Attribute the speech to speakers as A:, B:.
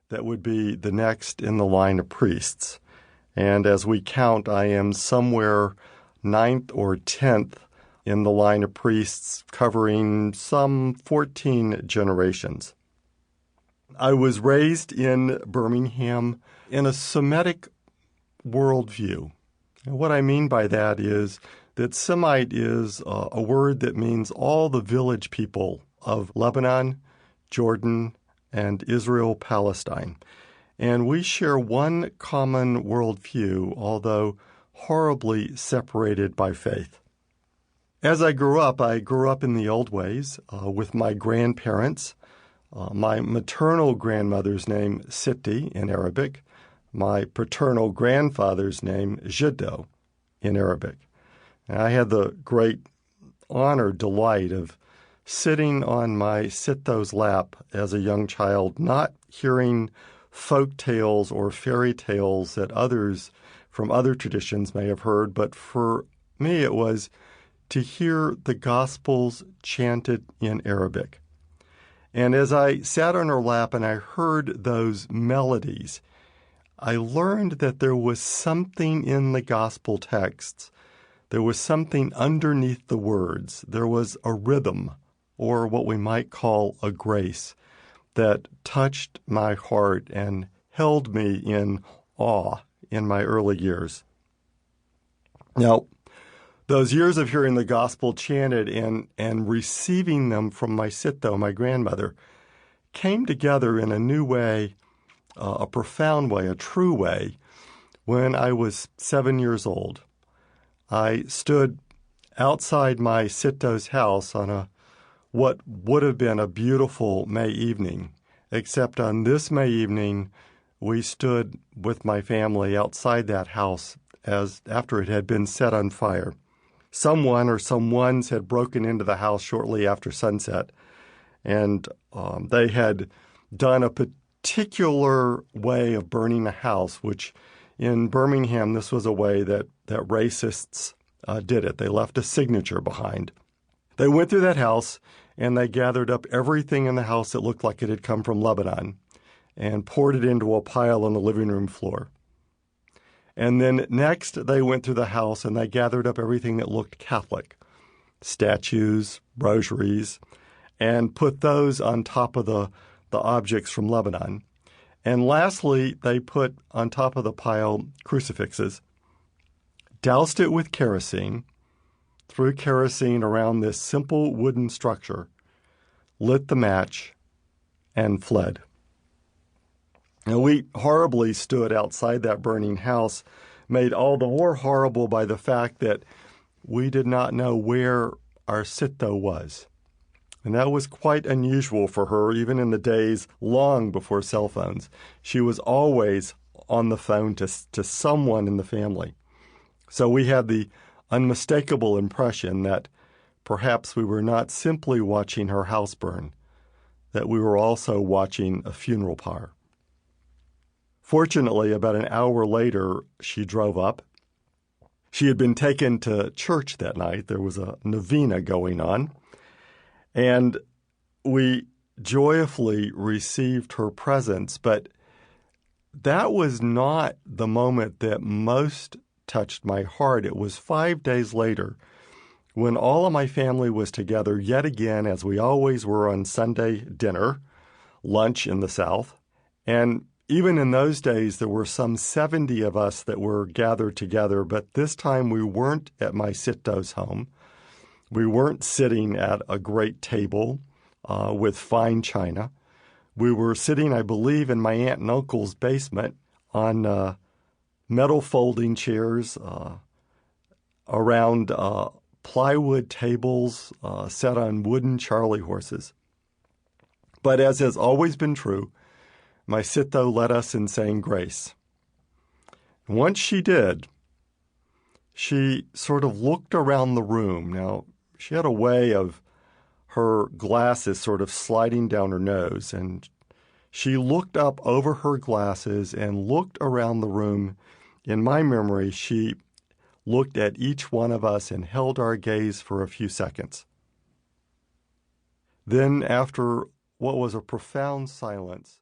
A: that would be the next in the line of priests. And as we count, I am somewhere 9th or 10th in the line of priests, covering some 14 generations. I was raised in Birmingham in a Semitic worldview. And what I mean by that is that Semite is a word that means all the village people of Lebanon, Jordan, and Israel, Palestine. And we share one common worldview, although horribly separated by faith. As I grew up in the old ways with my grandparents. My maternal grandmother's name, Siti in Arabic. My paternal grandfather's name, Jiddo in Arabic. And I had the great honor, delight of sitting on my Sitto's lap as a young child, not hearing folk tales or fairy tales that others from other traditions may have heard, but for me it was to hear the Gospels chanted in Arabic. And as I sat on her lap and I heard those melodies, I learned that there was something in the gospel texts. There was something underneath the words. There was a rhythm, or what we might call a grace, that touched my heart and held me in awe in my early years. Now, those years of hearing the gospel chanted and receiving them from my Sitto, my grandmother, came together in a new way, a profound way, a true way, when I was 7 years old. I stood outside my Sitto's house on what would have been a beautiful May evening, except on this May evening, we stood with my family outside that house after it had been set on fire. Someone or someones had broken into the house shortly after sunset, and they had done a particular way of burning the house, which in Birmingham, this was a way that racists did it. They left a signature behind. They went through that house, and they gathered up everything in the house that looked like it had come from Lebanon and poured it into a pile on the living room floor. And then next, they went through the house and they gathered up everything that looked Catholic, statues, rosaries, and put those on top of the objects from Lebanon. And lastly, they put on top of the pile crucifixes, doused it with kerosene, threw kerosene around this simple wooden structure, lit the match, and fled. And we horribly stood outside that burning house, made all the more horrible by the fact that we did not know where our Sitto was. And that was quite unusual for her, even in the days long before cell phones. She was always on the phone to someone in the family. So we had the unmistakable impression that perhaps we were not simply watching her house burn, that we were also watching a funeral pyre. Fortunately, about an hour later, she drove up. She had been taken to church that night. There was a novena going on. And we joyfully received her presence. But that was not the moment that most touched my heart. It was 5 days later when all of my family was together yet again, as we always were on Sunday dinner, lunch in the South. And even in those days, there were some 70 of us that were gathered together, but this time we weren't at my Sitto's home. We weren't sitting at a great table with fine china. We were sitting, I believe, in my aunt and uncle's basement on metal folding chairs around plywood tables set on wooden Charlie horses. But as has always been true, my Sitto led us in saying grace. Once she did, she sort of looked around the room. Now, she had a way of her glasses sort of sliding down her nose, and she looked up over her glasses and looked around the room. In my memory, she looked at each one of us and held our gaze for a few seconds. Then, after what was a profound silence,